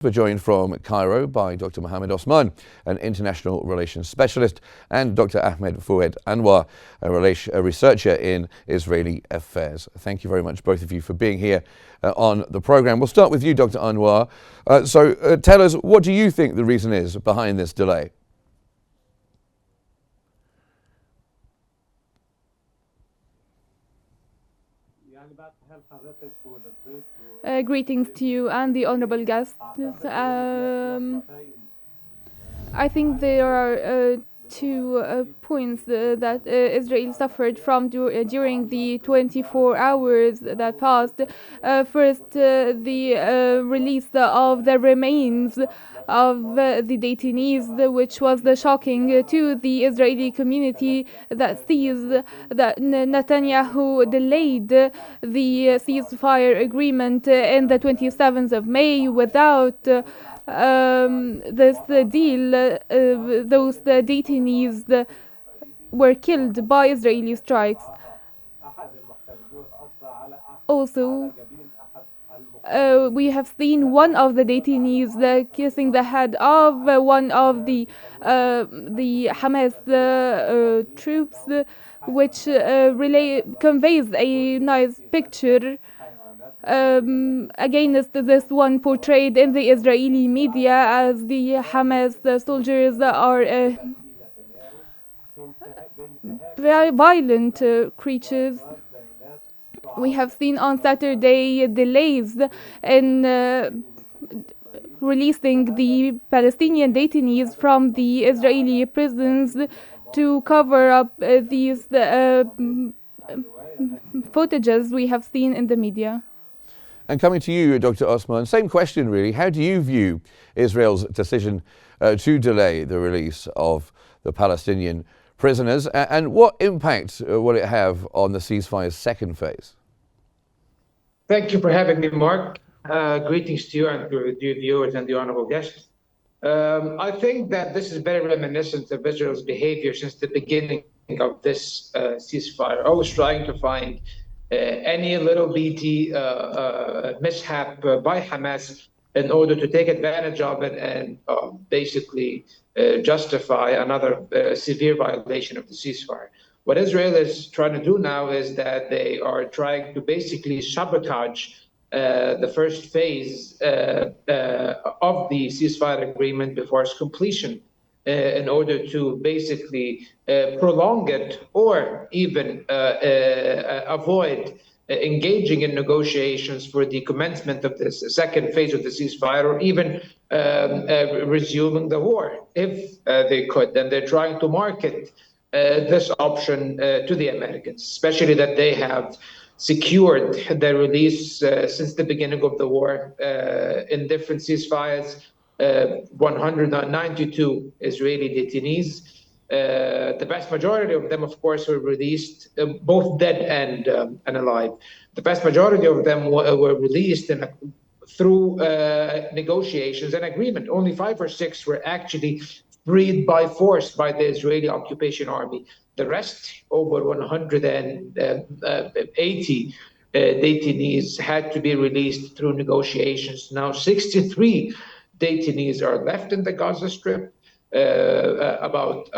We're joined from Cairo by Dr. Mohammed Osman, an international relations specialist, and Dr. Ahmed Fouad Anwar, a researcher in Israeli affairs. Thank you very much, both of you, for being here on the program. We'll start with you, Dr. Anwar. Tell us, what do you think the reason is behind this delay? Greetings to you and the honorable guests. I think there are two points that Israel suffered from during the 24 hours that passed. First, the release of the remains of the detainees, which was shocking to the Israeli community, that sees that Netanyahu delayed the ceasefire agreement in the 27th of May without this deal. Those detainees were killed by Israeli strikes. Also, we have seen one of the detainees kissing the head of one of the Hamas troops, which conveys a nice picture against this one portrayed in the Israeli media as the Hamas soldiers are very violent creatures. We have seen on Saturday delays in releasing the Palestinian detainees from the Israeli prisons to cover up these footages we have seen in the media. And coming to you, Dr. Osman, same question really. How do you view Israel's decision to delay the release of the Palestinian prisoners, and what impact will it have on the ceasefire's second phase? Thank you for having me, Mark. Greetings to you and to the viewers and the honorable guests. I think that this is very reminiscent of Israel's behavior since the beginning of this ceasefire, always trying to find any little bitty mishap by Hamas in order to take advantage of it and basically justify another severe violation of the ceasefire. What Israel is trying to do now is that they are trying to basically sabotage the first phase of the ceasefire agreement before its completion in order to basically prolong it or even avoid engaging in negotiations for the commencement of this second phase of the ceasefire, or even resuming the war if they could. And they're trying to market this option to the Americans, especially that they have secured their release since the beginning of the war in different ceasefires, 192 Israeli detainees. The vast majority of them, of course, were released, both dead and alive. The vast majority of them were released through negotiations and agreement. Only 5 or 6 were actually freed by force by the Israeli occupation army. The rest, over 180 detainees, had to be released through negotiations. Now 63 detainees are left in the Gaza Strip. About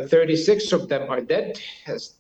36 of them are dead,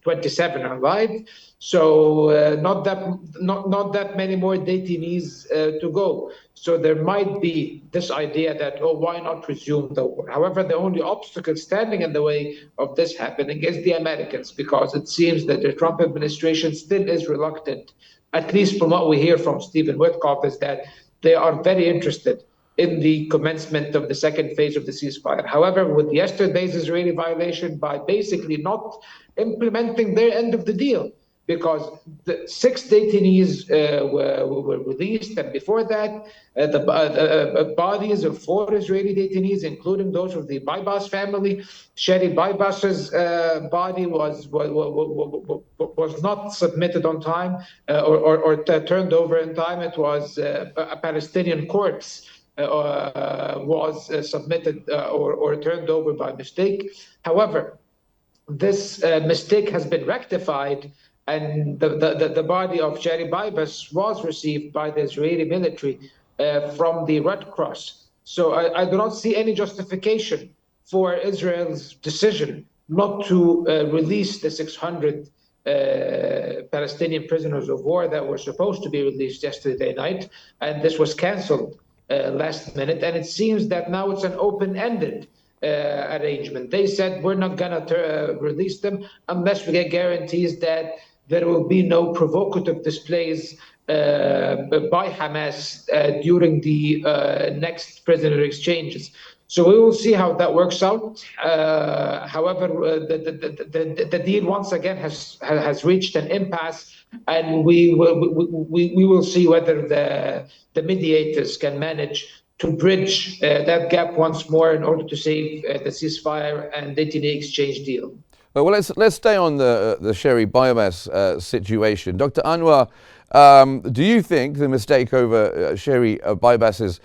27 are alive. So not that many more detainees to go. So there might be this idea that, oh, why not resume the war? However, the only obstacle standing in the way of this happening is the Americans, because it seems that the Trump administration still is reluctant, at least from what we hear from Stephen Witkoff, is that they are very interested in the commencement of the second phase of the ceasefire. However, with yesterday's Israeli violation, by basically not implementing their end of the deal, because the 6 detainees were released, and before that, the bodies of 4 Israeli detainees, including those of the Baibas family, Sherry Baibas's body was not submitted on time or turned over in time. It was a Palestinian corpse was submitted or turned over by mistake. However, this mistake has been rectified, and the body of Sherry Baibas was received by the Israeli military from the Red Cross. So I do not see any justification for Israel's decision not to release the 600 Palestinian prisoners of war that were supposed to be released yesterday night, and this was canceled last minute. And it seems that now it's an open-ended arrangement. They said we're not going to release them unless we get guarantees that there will be no provocative displays by Hamas during the next prisoner exchanges. So we will see how that works out. However, the deal once again has reached an impasse, and we will see whether the mediators can manage to bridge that gap once more in order to save the ceasefire and detainee exchange deal. Well, let's stay on the sherry biomass situation. Dr. Anwar, do you think the mistake over sherry biomasses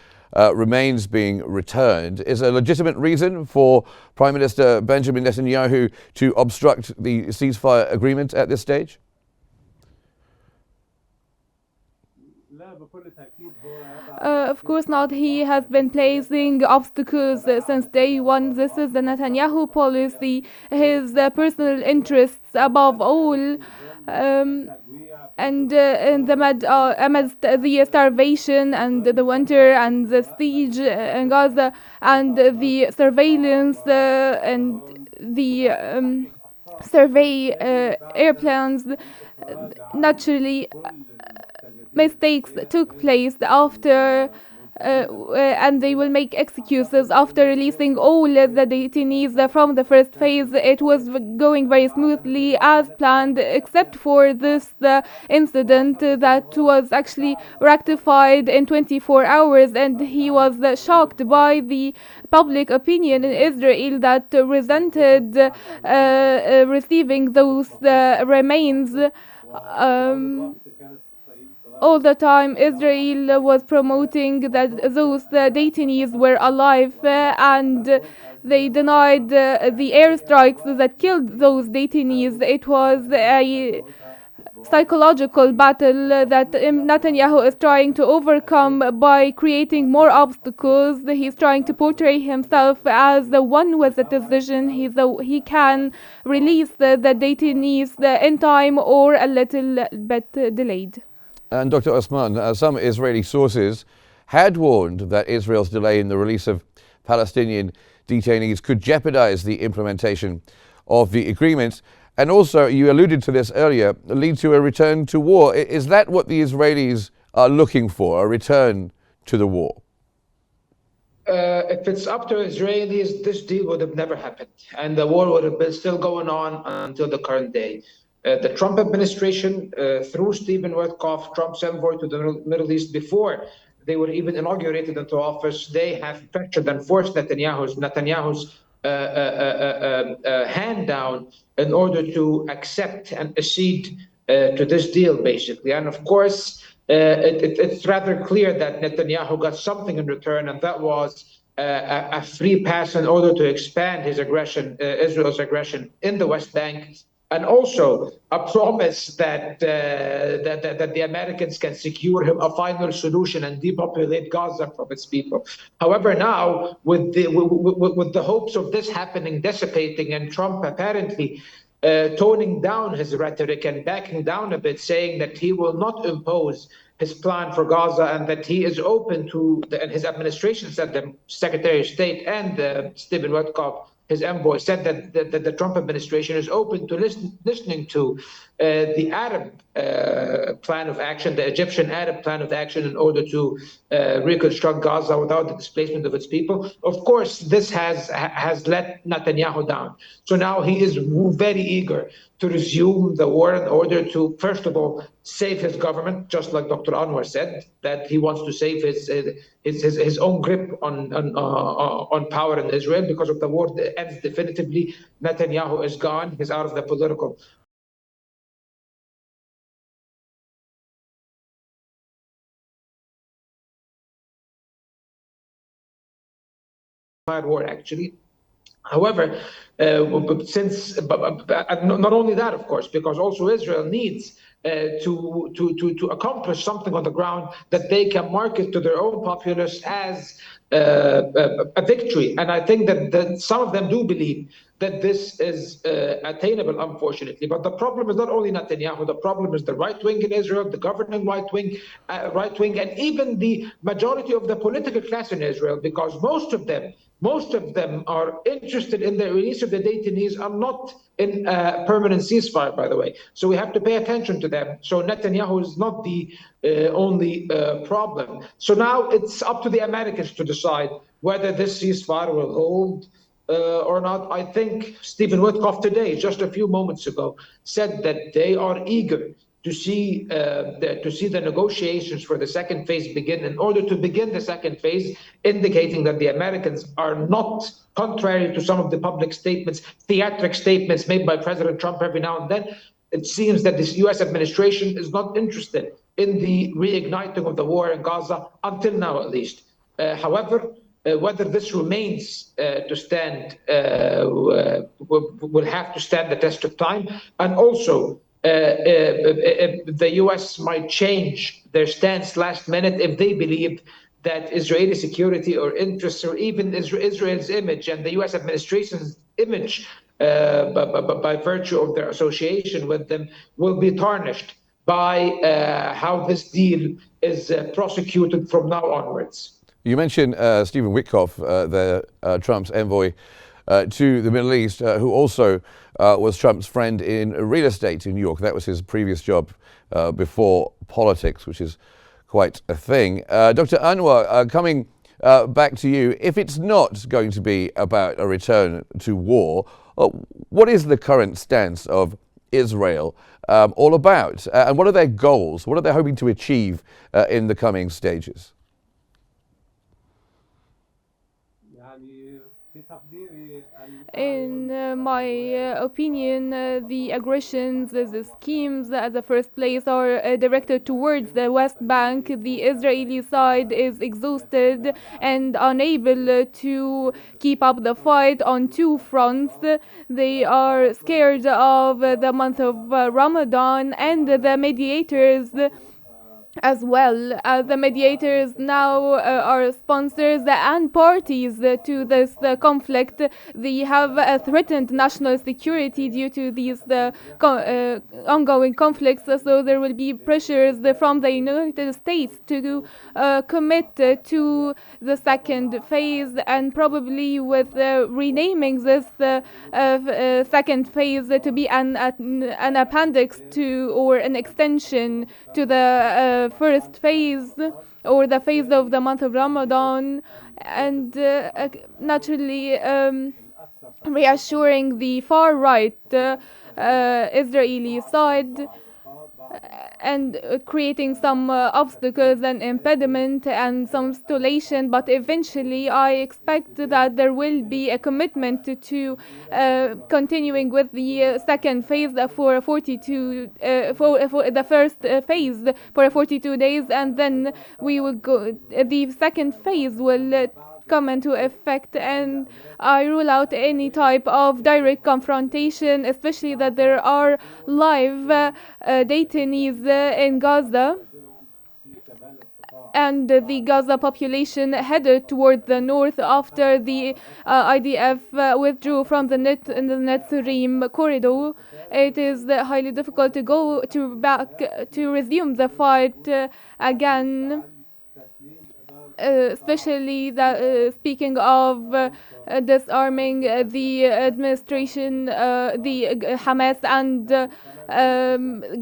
remains being returned is a legitimate reason for Prime Minister Benjamin Netanyahu to obstruct the ceasefire agreement at this stage? Of course not. He has been placing obstacles since day one. This is the Netanyahu policy, his personal interests above all. And amidst the starvation and the winter and the siege in Gaza and the surveillance and the survey airplanes, naturally mistakes took place after and they will make excuses after releasing all the detainees from the first phase. It was going very smoothly as planned, except for this incident that was actually rectified in 24 hours, and he was shocked by the public opinion in Israel that resented receiving those remains. All the time Israel was promoting that those detainees were alive, and they denied the airstrikes that killed those detainees. It was a psychological battle that Netanyahu is trying to overcome by creating more obstacles. He's trying to portray himself as the one with the decision. He can release the detainees in time or a little bit delayed. And Dr. Osman, some Israeli sources had warned that Israel's delay in the release of Palestinian detainees could jeopardize the implementation of the agreement. And also, you alluded to this earlier, lead to a return to war. Is that what the Israelis are looking for, a return to the war? If it's up to Israelis, this deal would have never happened, and the war would have been still going on until the current day. The Trump administration, through Stephen Witkoff, Trump's envoy to the Middle East, before they were even inaugurated into office, they have pressured and forced Netanyahu's hand down in order to accept and accede to this deal, basically. And of course, it's rather clear that Netanyahu got something in return, and that was a free pass in order to expand his aggression, Israel's aggression in the West Bank, and also a promise that the Americans can secure him a final solution and depopulate Gaza from its people. However, now with the hopes of this happening dissipating, and Trump apparently toning down his rhetoric and backing down a bit, saying that he will not impose his plan for Gaza and that he is open to, and his administration said, the Secretary of State and Stephen Witkoff, his envoy, said that the Trump administration is open to listening to the Arab plan of action, the Egyptian Arab plan of action, in order to reconstruct Gaza without the displacement of its people. Of course, this has let Netanyahu down. So now he is very eager to resume the war in order to, first of all, save his government, just like Dr. Anwar said, that he wants to save his own grip on power in Israel. Because of the war that ends definitively, Netanyahu is gone. He's out of the political war, actually. However, since not only that, of course, because also Israel needs to accomplish something on the ground that they can market to their own populace as a victory. And I think that some of them do believe that this is attainable, unfortunately. But the problem is not only Netanyahu. The problem is the right wing in Israel, the governing right wing, and even the majority of the political class in Israel, because most of them are interested in the release of the detainees and not in a permanent ceasefire, by the way. So we have to pay attention to them. So Netanyahu is not the only problem. So now it's up to the Americans to decide whether this ceasefire will hold or not. I think Stephen Witkoff today, just a few moments ago, said that they are eager to see the negotiations for the second phase begin, in order to begin the second phase, indicating that the Americans are not, contrary to some of the public statements, theatric statements made by President Trump every now and then. It seems that this U.S. administration is not interested in the reigniting of the war in Gaza, until now at least. However, whether this remains to stand will have to stand the test of time. And also, the U.S. might change their stance last minute if they believe that Israeli security or interests, or even Israel's image and the U.S. administration's image by virtue of their association with them, will be tarnished by how this deal is prosecuted from now onwards. You mentioned Stephen Witkoff, Trump's envoy to the Middle East, who also was Trump's friend in real estate in New York. That was his previous job before politics, which is quite a thing. Dr. Anwar, coming back to you, if it's not going to be about a return to war, what is the current stance of Israel all about? And what are their goals? What are they hoping to achieve in the coming stages? In my opinion, the aggressions, the schemes at the first place are directed towards the West Bank. The Israeli side is exhausted and unable to keep up the fight on two fronts. They are scared of the month of Ramadan and the mediators as well. The mediators now are sponsors and parties to this conflict. They have threatened national security due to these ongoing conflicts, so there will be pressures from the United States to commit to the second phase, and probably with renaming this second phase to be an appendix to, or an extension to the first phase, or the phase of the month of Ramadan, and naturally reassuring the far right Israeli side, and creating some obstacles and impediment and some stallation. But eventually I expect that there will be a commitment to continuing with the second phase for 42 for the first phase for 42 days, and then we will go, the second phase will come into effect, and I rule out any type of direct confrontation, especially that there are live detainees in Gaza, and the Gaza population headed toward the north after the IDF withdrew from the Netzarim corridor. It is highly difficult to go to resume the fight again. Especially speaking of disarming the administration, the Hamas, and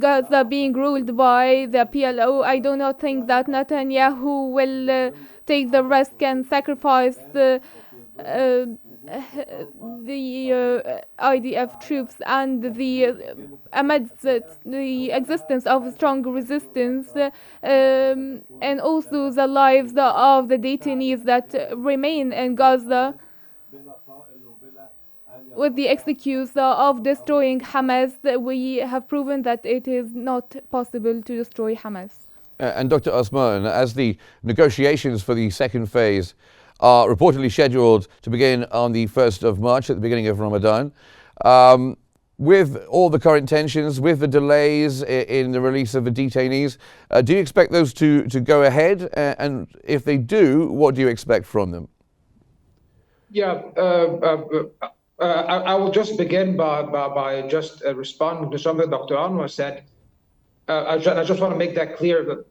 Gaza being ruled by the PLO, I do not think that Netanyahu will take the risk and sacrifice the IDF troops and amidst the existence of strong resistance, and also the lives of the detainees that remain in Gaza, with the excuse of destroying Hamas. We have proven that it is not possible to destroy Hamas. And Dr. Osman, as the negotiations for the second phase are reportedly scheduled to begin on the 1st of March, at the beginning of Ramadan, with all the current tensions, with the delays in the release of the detainees, do you expect those to go ahead? And if they do, what do you expect from them? Yeah, I will just begin by just responding to something Dr. Anwar said. I just want to make that clear that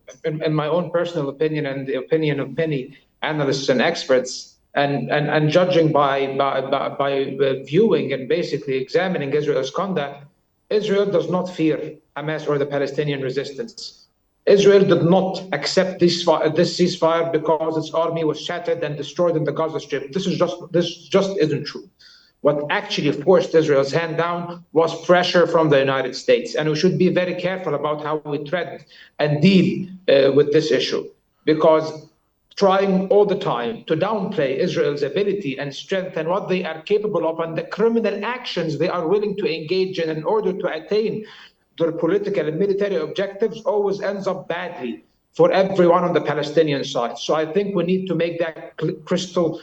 in my own personal opinion and the opinion of many analysts and experts, and judging by viewing and basically examining Israel's conduct, Israel does not fear Hamas or the Palestinian resistance. Israel did not accept this ceasefire because its army was shattered and destroyed in the Gaza Strip. This just isn't true. What actually forced Israel's hand down was pressure from the United States. And we should be very careful about how we tread and deal with this issue, because trying all the time to downplay Israel's ability and strength and what they are capable of and the criminal actions they are willing to engage in order to attain their political and military objectives always ends up badly for everyone on the Palestinian side. So I think we need to make that crystal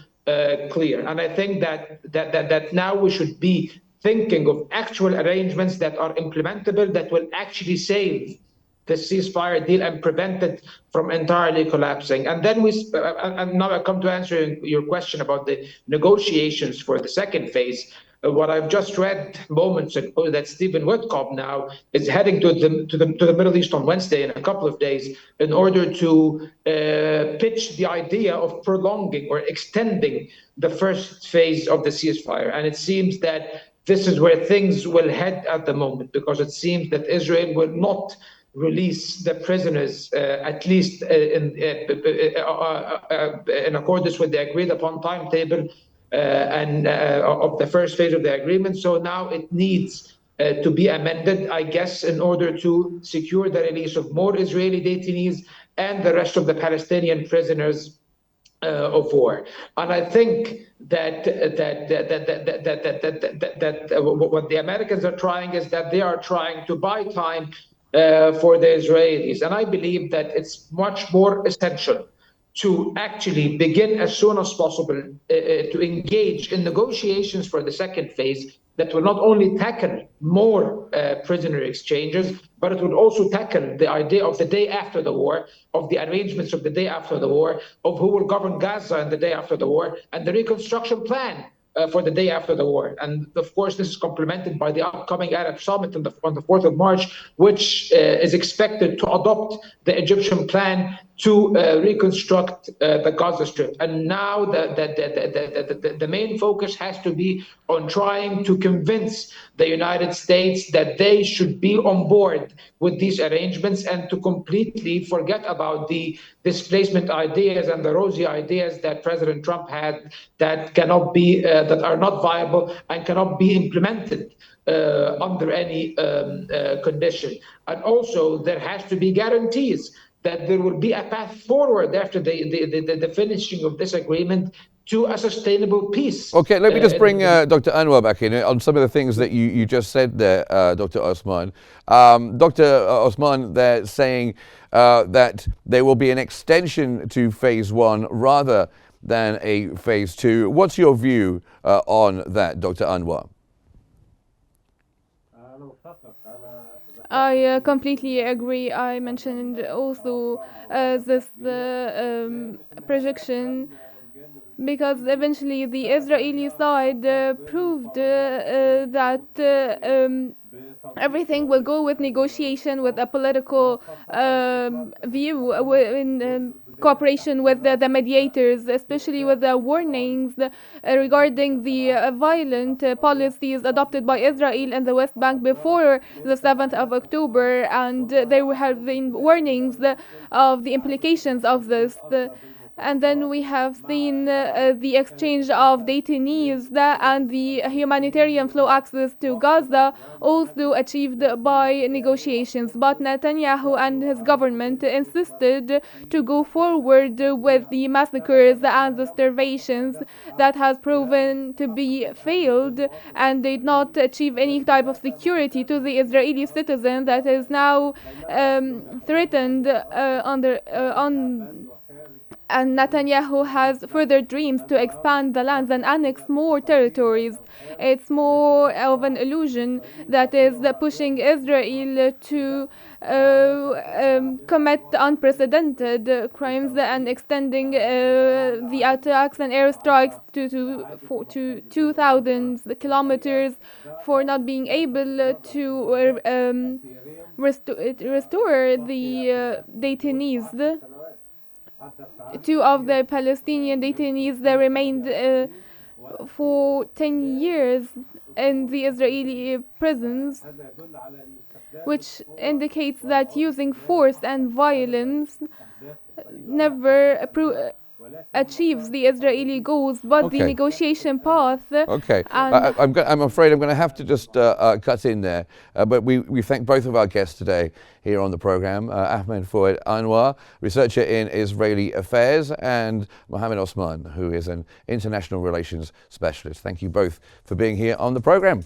clear. And I think that now we should be thinking of actual arrangements that are implementable, that will actually save the ceasefire deal and prevent it from entirely collapsing. And then and now I come to answering your question about the negotiations for the second phase. What I've just read moments ago, that Stephen Witkoff now is heading to the Middle East on Wednesday in a couple of days in order to pitch the idea of prolonging or extending the first phase of the ceasefire. And it seems that this is where things will head at the moment, because it seems that Israel will not release the prisoners, at least in accordance with the agreed upon timetable of the first phase of the agreement. So now it needs to be amended, I guess, in order to secure the release of more Israeli detainees and the rest of the Palestinian prisoners of war. And I think that what the Americans are trying is that they are trying to buy time for the Israelis. And I believe that it's much more essential to actually begin as soon as possible to engage in negotiations for the second phase that will not only tackle more prisoner exchanges, but it will also tackle the idea of the day after the war, of the arrangements of the day after the war, of who will govern Gaza in the day after the war, and the reconstruction plan for the day after the war. And of course, this is complemented by the upcoming Arab Summit on the 4th of March, which is expected to adopt the Egyptian plan to reconstruct the Gaza Strip. And now the main focus has to be on trying to convince the United States that they should be on board with these arrangements and to completely forget about the displacement ideas and the rosy ideas that President Trump had that cannot be, that are not viable and cannot be implemented under any condition. And also there has to be guarantees that there will be a path forward after the finishing of this agreement to a sustainable peace. Okay, let me just bring Dr. Anwar back in on some of the things that you just said there, Dr. Osman. Dr. Osman, they're saying that there will be an extension to phase one rather than a phase two. What's your view on that, Dr. Anwar? I completely agree. I mentioned also this projection because eventually the Israeli side proved that everything will go with negotiation, with a political view, in cooperation with the mediators, especially with the warnings regarding the violent policies adopted by Israel in the West Bank before the 7th of October, and there have been warnings of the implications of this. And then we have seen the exchange of detainees and the humanitarian flow access to Gaza, also achieved by negotiations. But Netanyahu and his government insisted to go forward with the massacres and the starvations that has proven to be failed, and did not achieve any type of security to the Israeli citizen that is now threatened And Netanyahu has further dreams to expand the lands and annex more territories. It's more of an illusion that is pushing Israel to commit unprecedented crimes and extending the attacks and airstrikes to 2,000 kilometers, for not being able to restore the detainees. Two of the Palestinian detainees that remained for 10 years in the Israeli prisons, which indicates that using force and violence never achieves the Israeli goals, but the negotiation path. Okay, I'm afraid I'm going to have to just cut in there. But we thank both of our guests today here on the program, Ahmed Fouad Anwar, researcher in Israeli affairs, and Mohammed Osman, who is an international relations specialist. Thank you both for being here on the program.